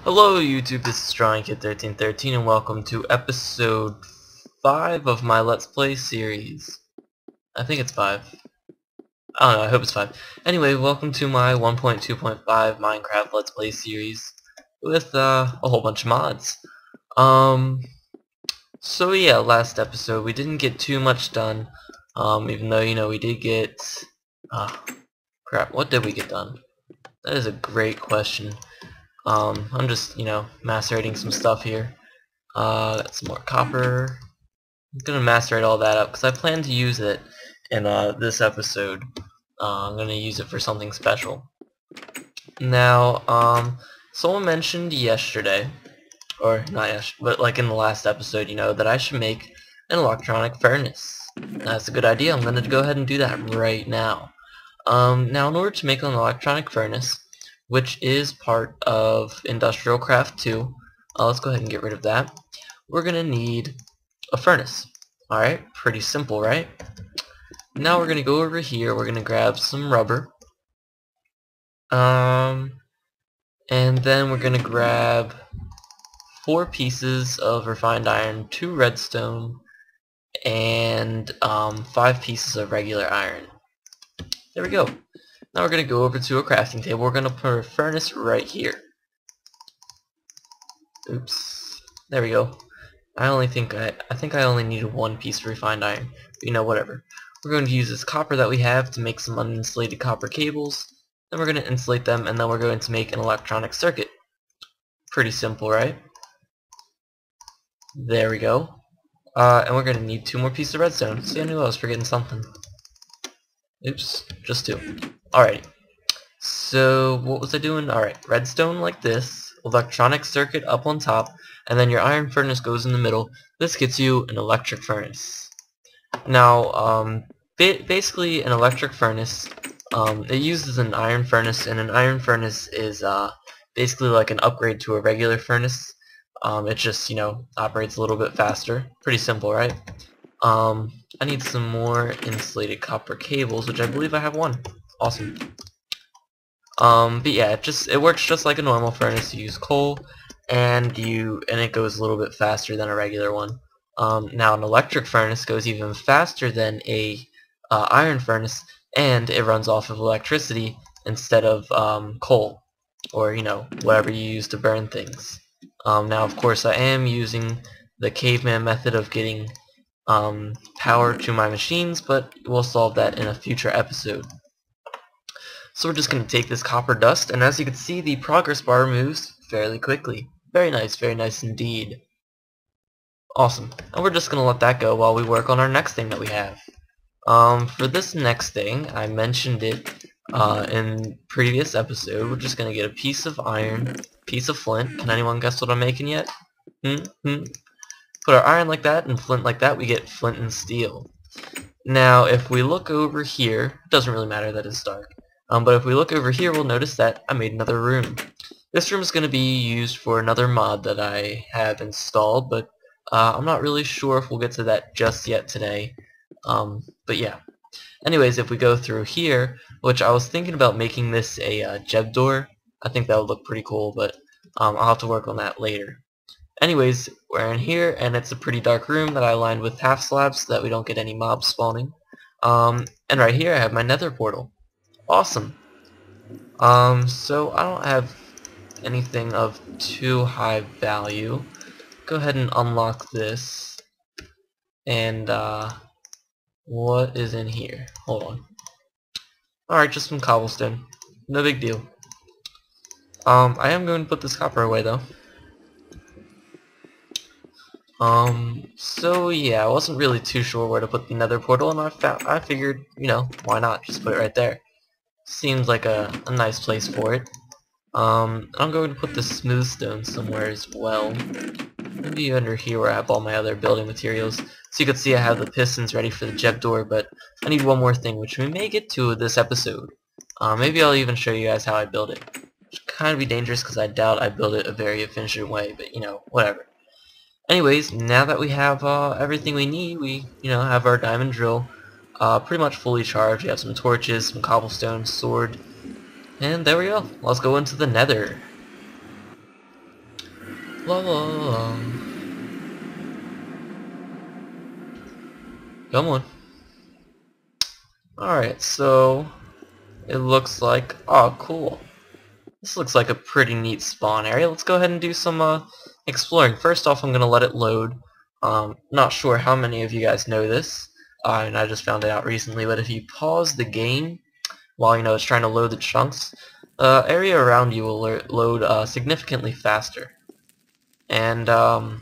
Hello YouTube, this is DrawingKid1313 and welcome to episode 5 of my Let's Play series. I think it's 5. I don't know, I hope it's 5. Anyway, welcome to my 1.2.5 Minecraft Let's Play series with a whole bunch of mods. So yeah, last episode we didn't get too much done, even though, we did get... crap, what did we get done? That is a great question. I'm just, macerating some stuff here. Got some more copper. I'm gonna macerate all that up because I plan to use it in this episode. I'm gonna use it for something special. Now, someone mentioned yesterday, or not yesterday, but like in the last episode, that I should make an electronic furnace. That's a good idea. I'm gonna go ahead and do that right now. Now, in order to make an electronic furnace, which is part of Industrial Craft 2. Let's go ahead and get rid of that. We're going to need a furnace. Alright, pretty simple, right? Now we're going to go over here. We're going to grab some rubber. And then we're going to grab 4 pieces of refined iron, 2 redstone, and 5 pieces of regular iron. There we go. Now we're going to go over to a crafting table. We're going to put a furnace right here. Oops. There we go. I think I only needed 1 piece of refined iron. But whatever. We're going to use this copper that we have to make some uninsulated copper cables. Then we're going to insulate them, and then we're going to make an electronic circuit. Pretty simple, right? There we go. And we're going to need 2 more pieces of redstone. See, I knew I was forgetting something. Oops. Just 2. Alrighty. So, what was I doing? Alright, redstone like this, electronic circuit up on top, and then your iron furnace goes in the middle. This gets you an electric furnace. Now, basically an electric furnace, it uses an iron furnace, and an iron furnace is basically like an upgrade to a regular furnace. It just, operates a little bit faster. Pretty simple, right? I need some more insulated copper cables, which I believe I have 1. Awesome. But yeah, it works just like a normal furnace. You use coal, and it goes a little bit faster than a regular one. Now an electric furnace goes even faster than a iron furnace, and it runs off of electricity instead of coal, or whatever you use to burn things. Now of course I am using the caveman method of getting power to my machines, but we'll solve that in a future episode. So we're just going to take this copper dust, and as you can see, the progress bar moves fairly quickly. Very nice indeed. Awesome. And we're just going to let that go while we work on our next thing that we have. For this next thing, I mentioned it in previous episode. We're just going to get a piece of iron, piece of flint. Can anyone guess what I'm making yet? Put our iron like that and flint like that, we get flint and steel. Now, if we look over here, it doesn't really matter that it's dark. But if we look over here, we'll notice that I made another room. This room is going to be used for another mod that I have installed, but I'm not really sure if we'll get to that just yet today. But yeah. Anyways, if we go through here, which I was thinking about making this a Jeb door. I think that would look pretty cool, but I'll have to work on that later. Anyways, we're in here, and it's a pretty dark room that I lined with half slabs so that we don't get any mobs spawning. And right here I have my Nether portal. Awesome. So I don't have anything of too high value. Go ahead and unlock this. And what is in here? Hold on. Alright, just some cobblestone. No big deal. I am going to put this copper away though. So yeah, I wasn't really too sure where to put the Nether portal, and I figured, why not just put it right there. Seems like a nice place for it. I'm going to put the smooth stone somewhere as well. Maybe under here where I have all my other building materials. So you can see I have the pistons ready for the Jeb door, but I need one more thing, which we may get to this episode. Maybe I'll even show you guys how I build it. Which kind of be dangerous because I doubt I build it a very efficient way, but whatever. Anyways, now that we have everything we need, we have our diamond drill pretty much fully charged. We have some torches, some cobblestone, sword, and there we go. Let's go into the Nether. La la la. Come on. Alright, so it looks like, oh cool. This looks like a pretty neat spawn area. Let's go ahead and do some exploring. First off, I'm going to let it load. Not sure how many of you guys know this, and I just found it out recently, but if you pause the game while it's trying to load the chunks, area around you will load significantly faster. And in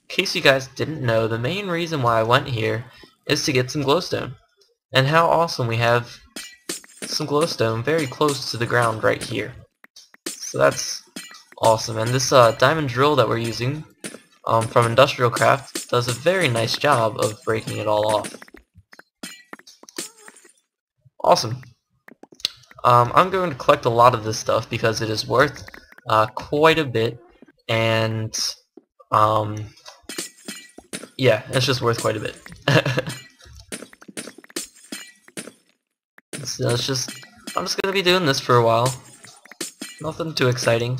case you guys didn't know, the main reason why I went here is to get some glowstone. And how awesome we have some glowstone very close to the ground right here. So that's awesome. And this diamond drill that we're using from Industrial Craft does a very nice job of breaking it all off. Awesome. I'm going to collect a lot of this stuff because it is worth quite a bit, and yeah, it's just worth quite a bit. So I'm just gonna be doing this for a while. Nothing too exciting.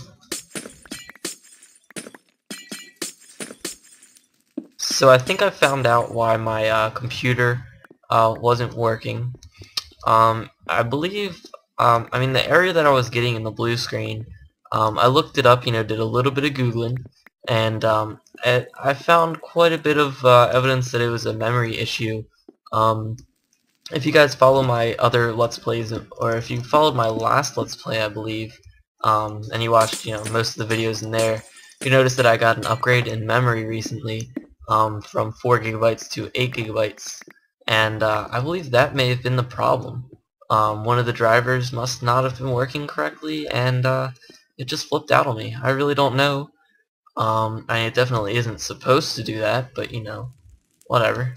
So I think I found out why my computer wasn't working. I believe, I mean the area that I was getting in the blue screen, I looked it up, did a little bit of Googling, and I found quite a bit of evidence that it was a memory issue. If you guys follow my other Let's Plays, or if you followed my last Let's Play, I believe, and you watched, most of the videos in there, you noticed that I got an upgrade in memory recently, from 4 gigabytes to 8 gigabytes, and I believe that may have been the problem. One of the drivers must not have been working correctly, and it just flipped out on me. I really don't know. It definitely isn't supposed to do that, but whatever.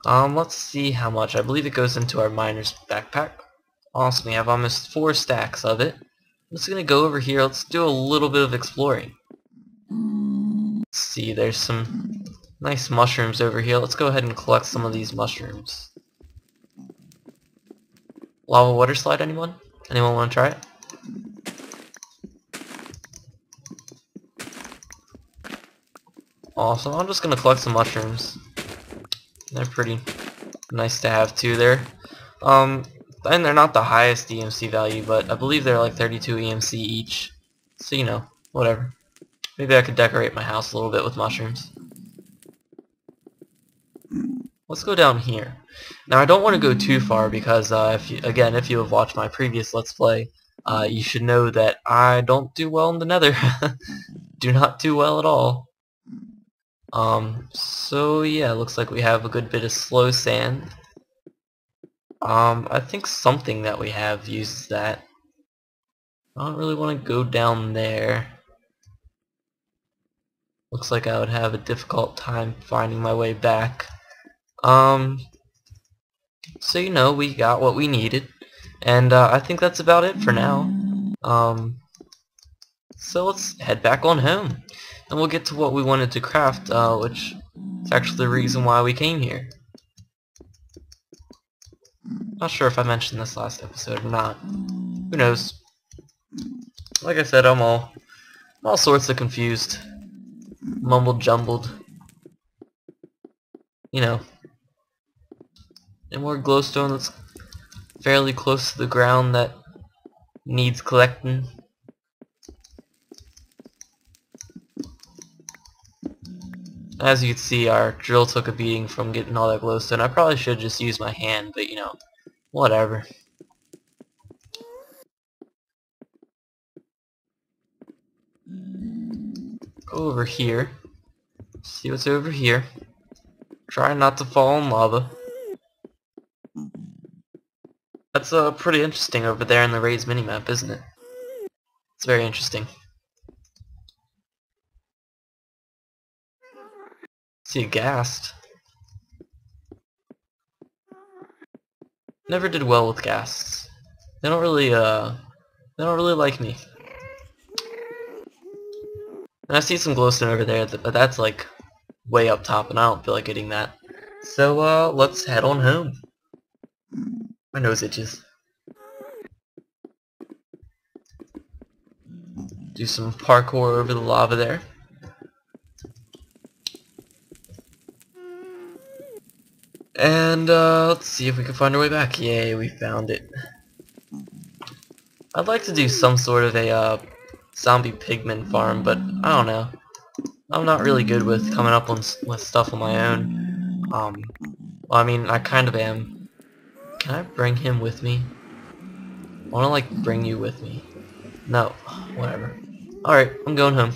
Let's see how much. I believe it goes into our miner's backpack. Awesome, we have almost 4 stacks of it. I'm just gonna go over here. Let's do a little bit of exploring. Let's see, there's some nice mushrooms over here. Let's go ahead and collect some of these mushrooms. Lava water slide, anyone? Anyone want to try it? Awesome, I'm just gonna collect some mushrooms. They're pretty nice to have too there. And they're not the highest EMC value, but I believe they're like 32 EMC each. So whatever. Maybe I could decorate my house a little bit with mushrooms. Let's go down here. Now I don't want to go too far because if you have watched my previous Let's Play, you should know that I don't do well in the Nether. Do not do well at all. So yeah, looks like we have a good bit of slow sand. I think something that we have uses that. I don't really want to go down there. Looks like I would have a difficult time finding my way back. So we got what we needed, and I think that's about it for now. So let's head back on home, and we'll get to what we wanted to craft, which is actually the reason why we came here. Not sure if I mentioned this last episode or not. Who knows? Like I said, I'm all sorts of confused, mumbled jumbled. And more glowstone that's fairly close to the ground that needs collecting. As you can see, our drill took a beating from getting all that glowstone. I probably should just use my hand, but whatever. Go over here. See what's over here. Try not to fall in lava. That's pretty interesting over there in the Raids minimap, isn't it? It's very interesting. See a ghast. Never did well with ghasts. They don't really like me. And I see some glowstone over there, but that's like way up top, and I don't feel like getting that. So let's head on home. My nose itches. do some parkour over the lava there. And let's see if we can find our way back. Yay, we found it. I'd like to do some sort of a zombie pigman farm, but I don't know. I'm not really good with coming up with stuff on my own. Well, I mean, I kind of am. Can I bring him with me? I want to like bring you with me. No, whatever. Alright, I'm going home.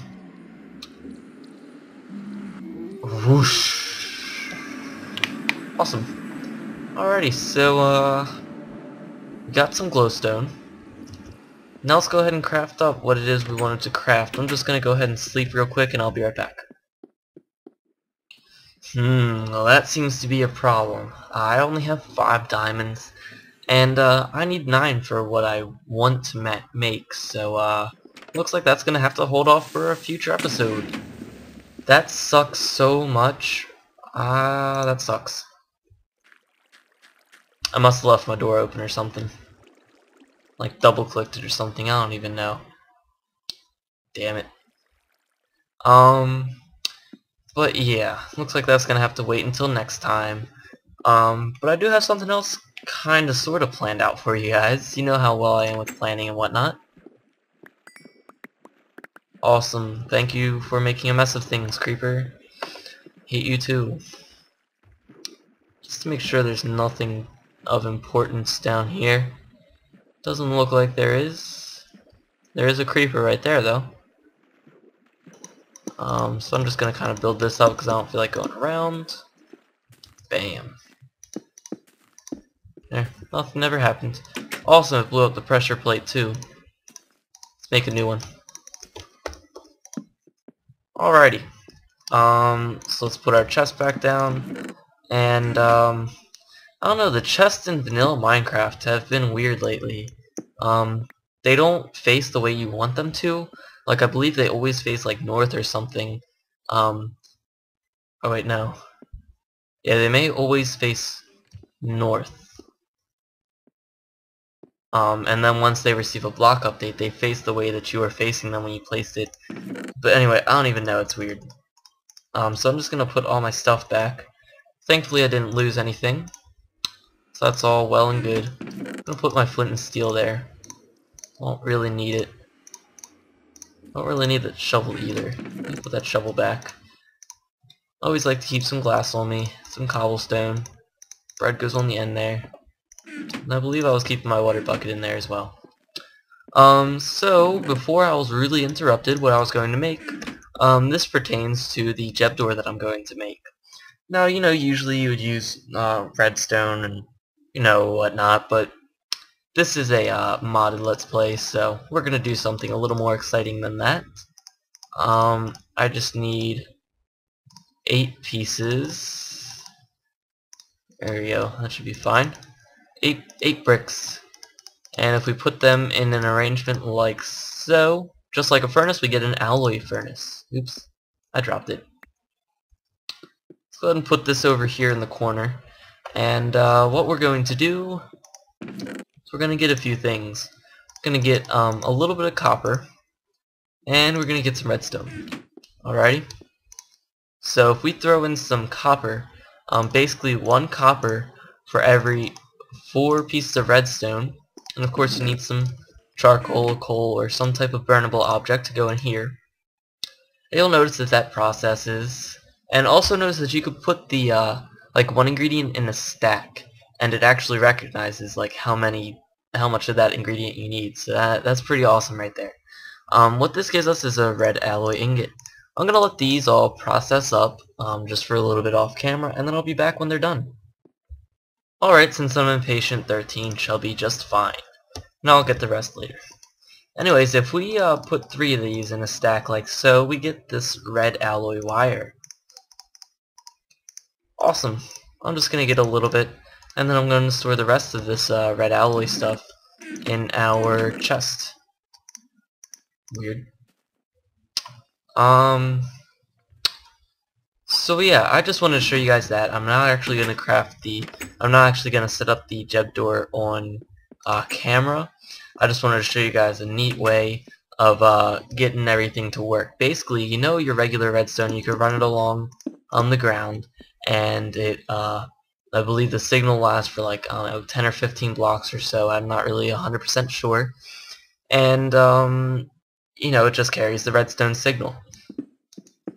Whoosh. Awesome. Alrighty, so we got some glowstone. Now let's go ahead and craft up what it is we wanted to craft. I'm just gonna go ahead and sleep real quick and I'll be right back. Well that seems to be a problem. I only have 5 diamonds. And I need 9 for what I want to make, so looks like that's gonna have to hold off for a future episode. That sucks so much. That sucks. I must have left my door open or something. Like double clicked it or something, I don't even know. Damn it. But yeah, looks like that's gonna have to wait until next time. But I do have something else kinda sorta planned out for you guys. You know how well I am with planning and whatnot. Awesome. Thank you for making a mess of things, Creeper. Hate you too. Just to make sure there's nothing of importance down here. Doesn't look like there is. There is a creeper right there though. So I'm just gonna kind of build this up because I don't feel like going around. Bam. There, nothing never happened. Also, it blew up the pressure plate too. Let's make a new one. Alrighty. So let's put our chest back down. And I don't know, the chests in vanilla Minecraft have been weird lately. They don't face the way you want them to. Like I believe they always face like north or something. Oh wait, no. Yeah, they may always face north. And then once they receive a block update, they face the way that you were facing them when you placed it. But anyway, I don't even know, it's weird. So I'm just gonna put all my stuff back. Thankfully I didn't lose anything. So that's all well and good. I'm gonna put my flint and steel there. Won't really need it. Don't really need the shovel either. Let me put that shovel back. I always like to keep some glass on me, some cobblestone. Bread goes on the end there. And I believe I was keeping my water bucket in there as well. So before I was rudely interrupted what I was going to make, this pertains to the Jeb door that I'm going to make. Now, you know, usually you would use redstone and, you know, whatnot, but this is a modded Let's Play, so we're going to do something a little more exciting than that. I just need 8 pieces. There we go, that should be fine. 8 bricks. And if we put them in an arrangement like so, just like a furnace, we get an alloy furnace. Oops, I dropped it. Let's go ahead and put this over here in the corner. And what we're going to do is we're going to get a few things. We're going to get a little bit of copper, and we're going to get some redstone. Alrighty? So if we throw in some copper, basically 1 copper for every 4 pieces of redstone, and of course you need some charcoal, coal, or some type of burnable object to go in here. And you'll notice that that processes, and also notice that you could put the like 1 ingredient in a stack, and it actually recognizes like how much of that ingredient you need. So that's pretty awesome right there. What this gives us is a red alloy ingot. I'm gonna let these all process up just for a little bit off camera, and then I'll be back when they're done. Alright, since I'm impatient, 13 shall be just fine. And I'll get the rest later. Anyways, if we put 3 of these in a stack like so, we get this red alloy wire. Awesome. I'm just going to get a little bit, and then I'm going to store the rest of this red alloy stuff in our chest. Weird. So yeah, I just wanted to show you guys that. I'm not actually going to set up the Jeb door on camera. I just wanted to show you guys a neat way getting everything to work. Basically, you know your regular redstone, you could run it along on the ground, and I believe the signal lasts for like, I don't know, 10 or 15 blocks or so. I'm not really 100% sure. And, you know, it just carries the redstone signal.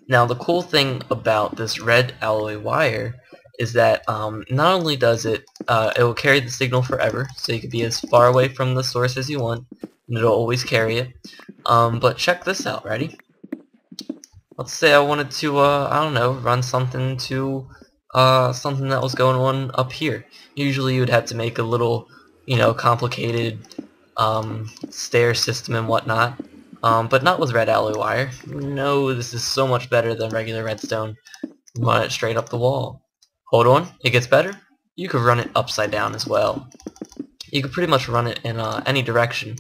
Now, the cool thing about this red alloy wire is that not only does it will carry the signal forever, so you can be as far away from the source as you want, and it'll always carry it. But check this out, ready? Let's say I wanted to, I don't know, run something to something that was going on up here. Usually you would have to make a little, you know, complicated stair system and whatnot. But not with red alloy wire. No, this is so much better than regular redstone. Run it straight up the wall. Hold on, it gets better. You could run it upside down as well. You could pretty much run it in any direction,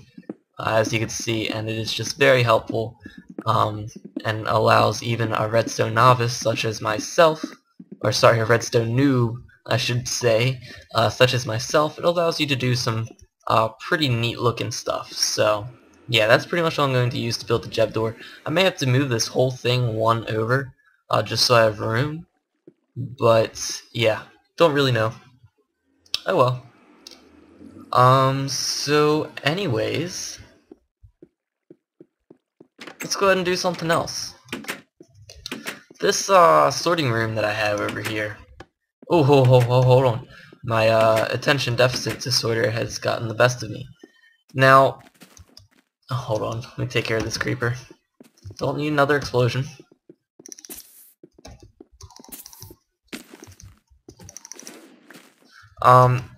as you can see, and it is just very helpful, and allows even a redstone novice such as myself, or sorry, a redstone noob, I should say, such as myself. It allows you to do some pretty neat looking stuff. So yeah, that's pretty much all I'm going to use to build the Jeb door. I may have to move this whole thing one over, just so I have room, but yeah, don't really know. Oh well. So anyways, let's go ahead and do something else. This sorting room that I have over here. Oh, hold on. My attention deficit disorder has gotten the best of me. Now, hold on. Let me take care of this creeper. Don't need another explosion.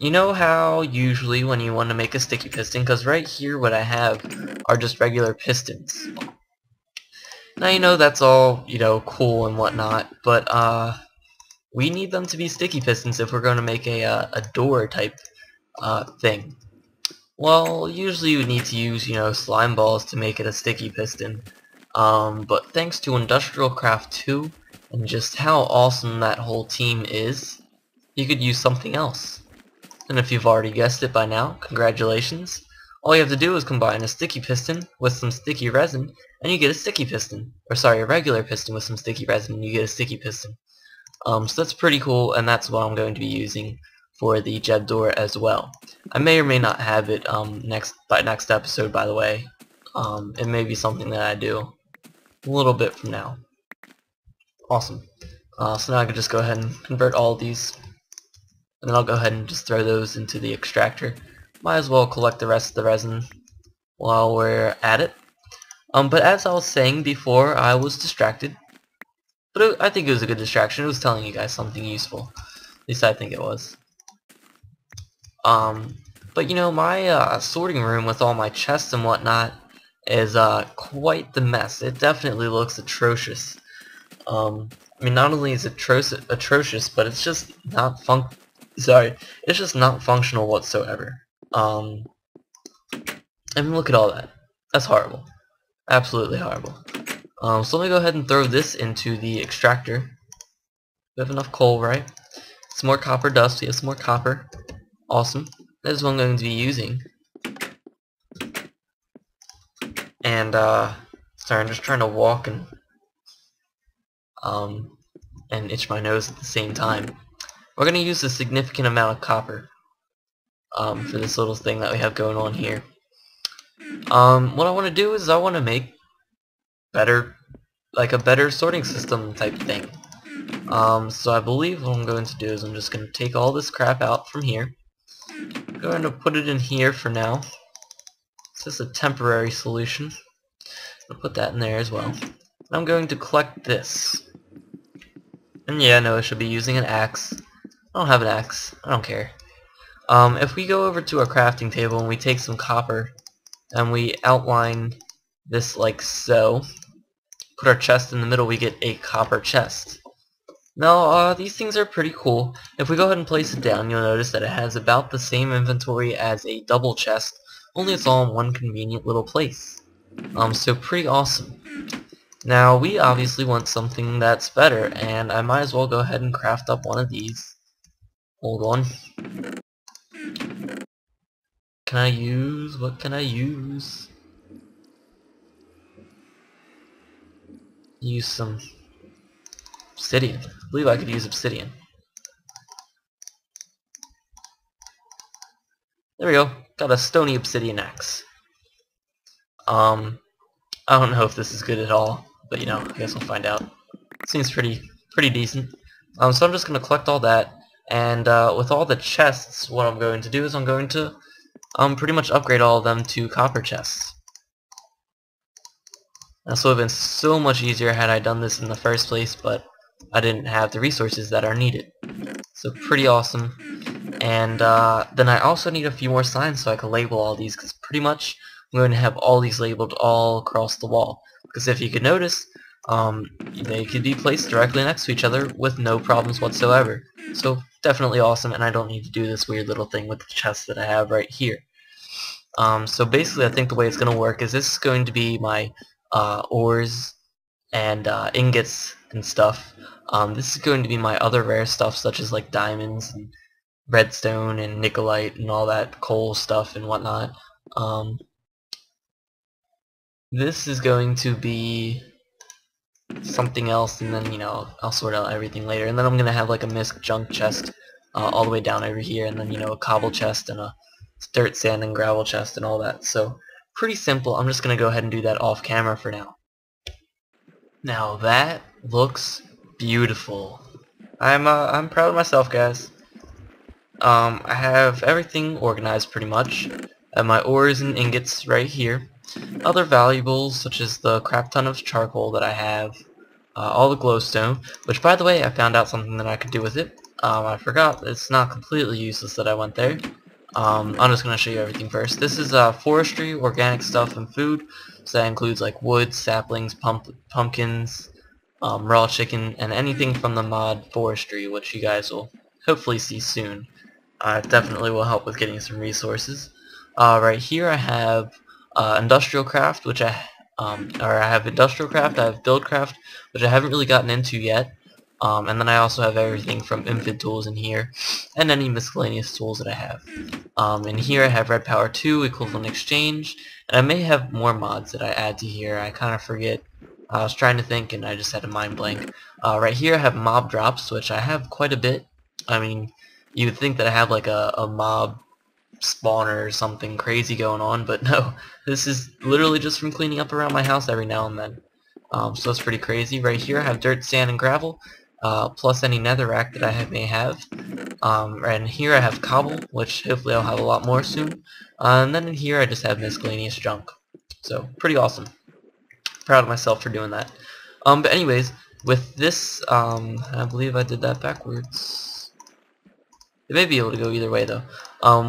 You know how usually when you want to make a sticky piston, because right here what I have are just regular pistons. Now you know that's all, you know, cool and whatnot, but we need them to be sticky pistons if we're going to make a door type thing. Well, usually you would need to use, you know, slime balls to make it a sticky piston. But thanks to Industrial Craft 2 and just how awesome that whole team is, you could use something else. And if you've already guessed it by now, congratulations. All you have to do is combine a sticky piston with some sticky resin, and you get a sticky piston. Or sorry, a regular piston with some sticky resin, and you get a sticky piston. So that's pretty cool, and that's what I'm going to be using for the Jeb door as well. I may or may not have it next episode, by the way. It may be something that I do a little bit from now. Awesome. So now I can just go ahead and convert all of these, and then I'll go ahead and just throw those into the extractor. Might as well collect the rest of the resin while we're at it. But as I was saying before, I was distracted. But I think it was a good distraction. It was telling you guys something useful. At least I think it was. But you know, my sorting room with all my chests and whatnot is quite the mess. It definitely looks atrocious. I mean, not only is it atrocious, but it's just not it's just not functional whatsoever. I mean, look at all that. That's horrible. Absolutely horrible. So let me go ahead and throw this into the extractor. We have enough coal, right? Some more copper dust. We have some more copper. Awesome. That is what I'm going to be using. And sorry, I'm just trying to walk and itch my nose at the same time. We're going to use a significant amount of copper for this little thing that we have going on here. What I want to do is I want to make a better sorting system type thing. So I believe what I'm going to do is I'm just going to take all this crap out from here. I'm going to put it in here for now. It's just a temporary solution. I'll put that in there as well. I'm going to collect this. And yeah, no, I should be using an axe. I don't have an axe. I don't care. If we go over to our crafting table and we take some copper and we outline this like so, put our chest in the middle, we get a copper chest. Now, these things are pretty cool. If we go ahead and place it down, you'll notice that it has about the same inventory as a double chest, only it's all in one convenient little place. So pretty awesome. Now, we obviously want something that's better, and I might as well go ahead and craft up one of these. Hold on. What can I use? use some obsidian. I believe I could use obsidian. There we go. Got a stony obsidian axe. I don't know if this is good at all, but you know, I guess we'll find out. Seems pretty decent. So I'm just going to collect all that, and with all the chests, what I'm going to do is I'm going to pretty much upgrade all of them to copper chests. This would have been so much easier had I done this in the first place, but I didn't have the resources that are needed. So pretty awesome. And then I also need a few more signs so I can label all these, because pretty much I'm going to have all these labeled all across the wall. Because if you could notice, they could be placed directly next to each other with no problems whatsoever. So definitely awesome, and I don't need to do this weird little thing with the chest that I have right here. So basically I think the way it's going to work is this is going to be my ores and ingots and stuff. This is going to be my other rare stuff, such as like diamonds and redstone and nickelite and all that coal stuff and whatnot. This is going to be something else, and then, you know, I'll sort out everything later. And then I'm going to have like a misc junk chest all the way down over here, and then, you know, a cobble chest and a dirt, sand, and gravel chest and all that. So pretty simple. I'm just going to go ahead and do that off camera for now. Now that looks beautiful. I'm proud of myself, guys. I have everything organized pretty much. I have my ores and ingots right here. Other valuables such as the crap ton of charcoal that I have. All the glowstone, which by the way I found out something that I could do with it. I forgot, it's not completely useless that I went there. I'm just going to show you everything first. This is forestry, organic stuff, and food. So that includes like wood, saplings, pumpkins, raw chicken, and anything from the mod forestry, which you guys will hopefully see soon. It definitely will help with getting some resources. Right here I have industrial craft, which I have industrial craft, I have build craft, which I haven't really gotten into yet. And then I also have everything from infant tools in here, and any miscellaneous tools that I have. In here I have red power 2, equivalent exchange, and I may have more mods that I add to here. I kind of forget. I was trying to think and I just had a mind blank. Right here I have mob drops, which I have quite a bit. I mean, you would think that I have like a mob spawner or something crazy going on, but no, this is literally just from cleaning up around my house every now and then. So it's pretty crazy. Right here I have dirt, sand, and gravel, plus any netherrack that I may have. And here I have cobble, which hopefully I'll have a lot more soon. And then in here I just have miscellaneous junk. So pretty awesome. Proud of myself for doing that. But anyways, with this, I believe I did that backwards. It may be able to go either way though.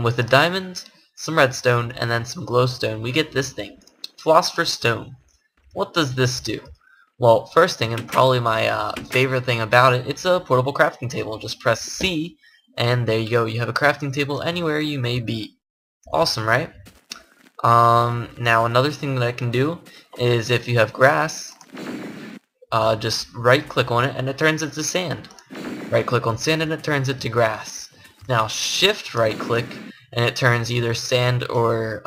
With the diamonds, some redstone, and then some glowstone, we get this thing, philosopher's stone. What does this do? Well, first thing, and probably my favorite thing about it, it's a portable crafting table. Just press C, and there you go. You have a crafting table anywhere you may be. Awesome, right? Now another thing that I can do is if you have grass, just right click on it and it turns it to sand. Right click on sand and it turns it to grass. Now shift right click and it turns either sand or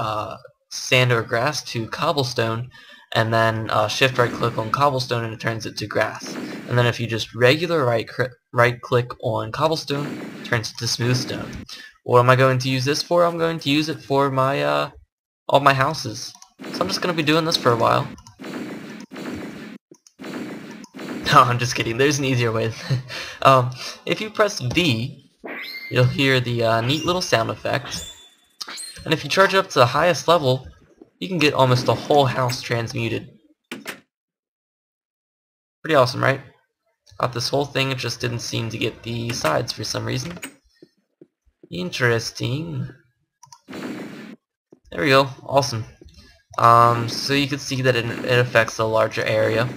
grass to cobblestone, and then shift right click on cobblestone and it turns it to grass. And then if you just regular right click on cobblestone, it turns it to smooth stone. What am I going to use this for? I'm going to use it for my all my houses. So I'm just going to be doing this for a while. No, I'm just kidding. There's an easier way. If you press V, you'll hear the neat little sound effect. And if you charge it up to the highest level, you can get almost the whole house transmuted. Pretty awesome, right? Got this whole thing, it just didn't seem to get the sides for some reason. Interesting. There we go. Awesome. So you can see that it affects a larger area.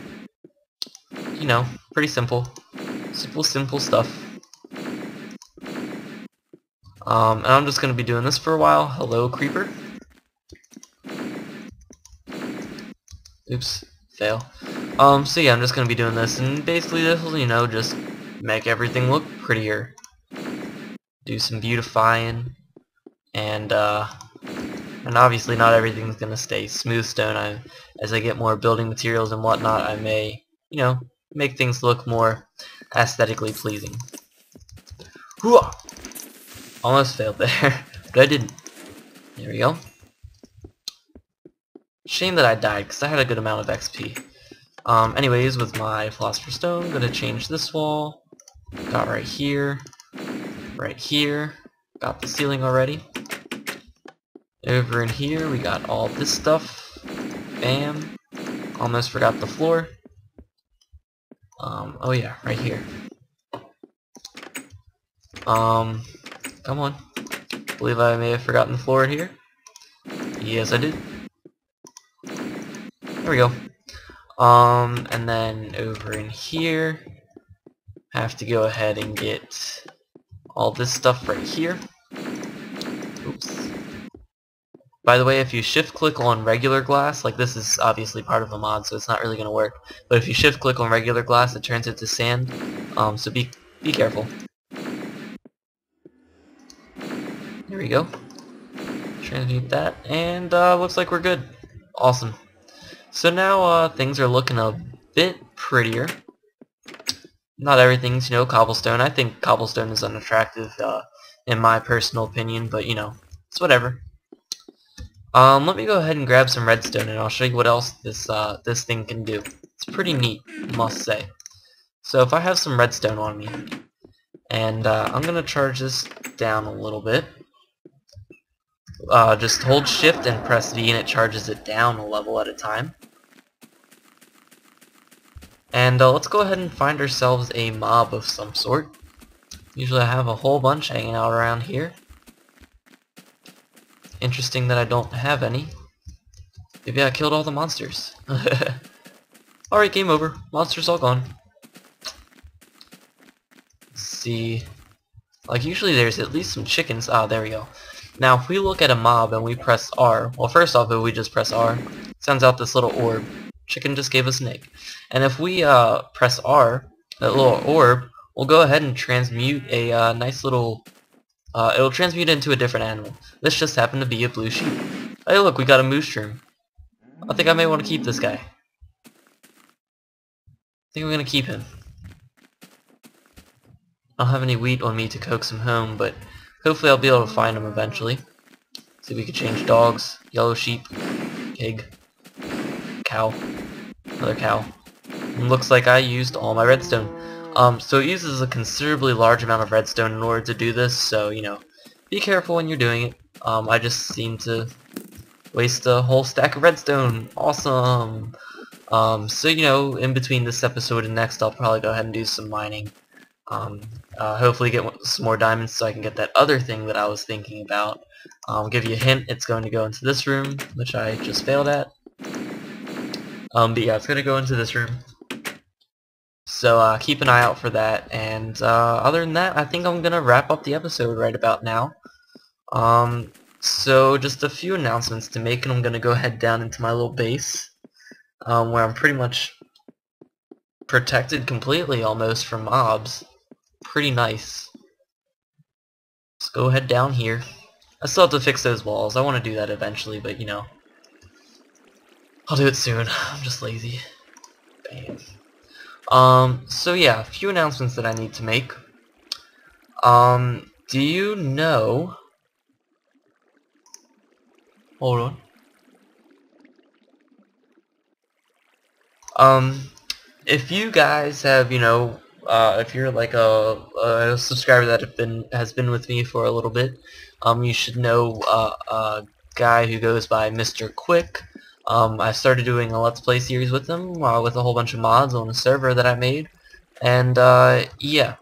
You know, pretty simple. Simple stuff. And I'm just going to be doing this for a while. Hello, creeper. Oops, fail. So yeah, I'm just going to be doing this, and basically this will, you know, just make everything look prettier. Do some beautifying, and obviously not everything's going to stay smooth stone. As I get more building materials and whatnot, I may you know, make things look more aesthetically pleasing. Hooah! Almost failed there, but I didn't. There we go. Shame that I died, because I had a good amount of XP. Anyways, with my Philosopher's Stone, I'm going to change this wall. Got right here. Got the ceiling already. Over in here, we got all this stuff. Bam. Almost forgot the floor. Oh yeah, right here. Come on. Believe I may have forgotten the floor here. Yes, I did. There we go. And then over in here, have to go ahead and get all this stuff right here. Oops. By the way, if you shift click on regular glass, like this is obviously part of a mod, so it's not really going to work, but if you shift click on regular glass, it turns it to sand, so be careful. Here we go. Transmute that, and looks like we're good. Awesome. So now things are looking a bit prettier. Not everything's, you know, cobblestone. I think cobblestone is unattractive, in my personal opinion, but you know, it's whatever. Let me go ahead and grab some redstone, and I'll show you what else this thing can do. It's pretty neat, must say. So if I have some redstone on me, and I'm gonna charge this down a little bit. Just hold shift and press V and it charges it down a level at a time. And let's go ahead and find ourselves a mob of some sort. Usually I have a whole bunch hanging out around here. Interesting that I don't have any. Maybe I killed all the monsters. Alright, game over. Monsters all gone. Let's see. Like usually there's at least some chickens. Ah, there we go. Now if we look at a mob and we press R, well first off if we just press R, sends out this little orb. Chicken just gave us an egg. And if we press R, that little orb will go ahead and transmute a nice little, it'll transmute into a different animal. This just happened to be a blue sheep. Hey look, we got a mooshroom. I think I may want to keep this guy. I think I'm going to keep him. I don't have any wheat on me to coax him home, but hopefully I'll be able to find him eventually. See if we can change dogs, yellow sheep, pig, cow, another cow. And looks like I used all my redstone. So it uses a considerably large amount of redstone in order to do this, so you know, be careful when you're doing it. I just seem to waste a whole stack of redstone. Awesome! So you know, in between this episode and next, I'll probably go ahead and do some mining. Hopefully get some more diamonds so I can get that other thing that I was thinking about. I'll give you a hint, it's going to go into this room, which I just failed at. But yeah, it's going to go into this room. So keep an eye out for that, and other than that, I think I'm going to wrap up the episode right about now. So just a few announcements to make, and I'm going to go head down into my little base, where I'm pretty much protected completely almost from mobs. Pretty nice. Let's go head down here. I still have to fix those walls. I want to do that eventually, but you know, I'll do it soon. I'm just lazy. Bam. So yeah, a few announcements that I need to make. Do you know... Hold on. If you guys have, you know, if you're like a subscriber that has been with me for a little bit, you should know a guy who goes by Mr. Quick. I started doing a Let's Play series with him, with a whole bunch of mods on a server that I made, and yeah,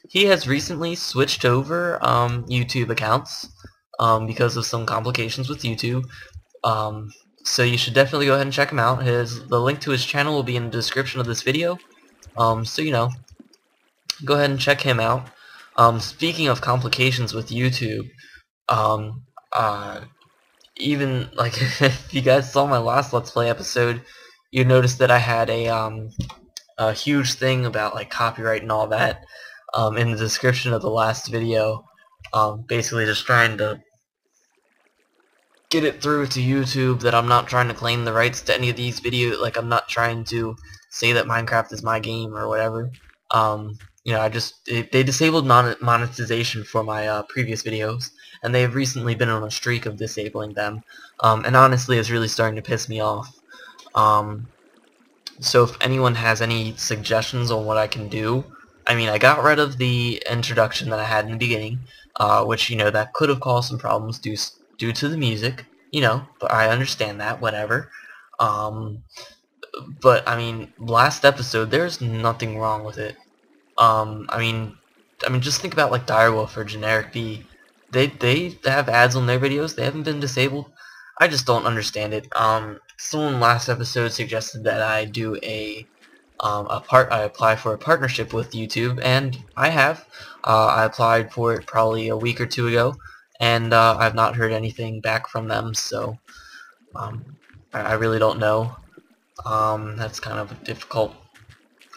he has recently switched over YouTube accounts because of some complications with YouTube. So you should definitely go ahead and check him out. The link to his channel will be in the description of this video. So you know, go ahead and check him out. Speaking of complications with YouTube, even like if you guys saw my last Let's Play episode, you noticed that I had a huge thing about like copyright and all that in the description of the last video. Basically just trying to get it through to YouTube that I'm not trying to claim the rights to any of these videos. Like I'm not trying to say that Minecraft is my game or whatever. You know, they disabled monetization for my previous videos, and they have recently been on a streak of disabling them. And honestly, it's really starting to piss me off. So if anyone has any suggestions on what I can do, I mean, I got rid of the introduction that I had in the beginning, which, you know, that could have caused some problems due to the music, you know, but I understand that, whatever. Um, but, I mean, last episode, there's nothing wrong with it. I mean, just think about, like, Direwolf or Generic B. They have ads on their videos, they haven't been disabled. I just don't understand it. Someone last episode suggested that I do I apply for a partnership with YouTube, and I have. I applied for it probably a week or two ago, and I've not heard anything back from them, so um, I really don't know. That's kind of difficult.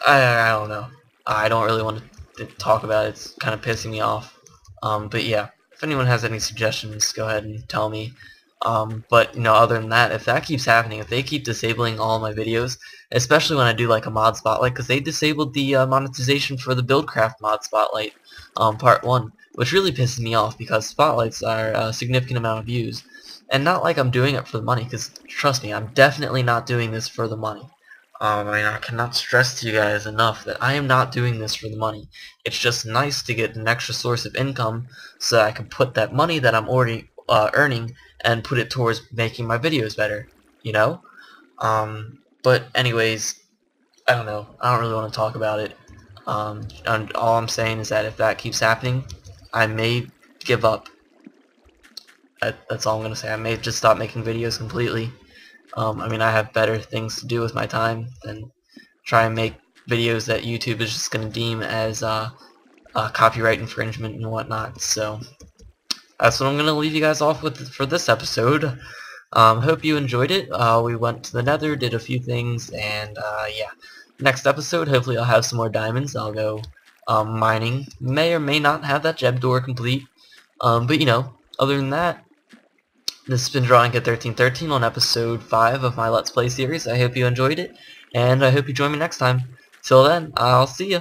I don't know. I don't really want to talk about it. It's kind of pissing me off. But yeah, if anyone has any suggestions, go ahead and tell me. But, you know, other than that, if that keeps happening, if they keep disabling all my videos, especially when I do like a mod spotlight, because they disabled the monetization for the Buildcraft mod spotlight, part 1, which really pisses me off because spotlights are a significant amount of views. And not like I'm doing it for the money, because trust me, I'm definitely not doing this for the money. I mean, I cannot stress to you guys enough that I am not doing this for the money. It's just nice to get an extra source of income so that I can put that money that I'm already earning and put it towards making my videos better, you know? But anyways, I don't know. I don't really want to talk about it. And all I'm saying is that if that keeps happening, I may give up. That's all I'm going to say. I may just stop making videos completely. I mean, I have better things to do with my time than try and make videos that YouTube is just going to deem as copyright infringement and whatnot. So that's what I'm going to leave you guys off with for this episode. Hope you enjoyed it. We went to the Nether, did a few things, and yeah. Next episode, hopefully I'll have some more diamonds. I'll go mining. May or may not have that gem door complete. But you know, other than that, this has been DrawingKid1313 on episode 5 of my Let's Play series. I hope you enjoyed it, and I hope you join me next time. Till then, I'll see ya.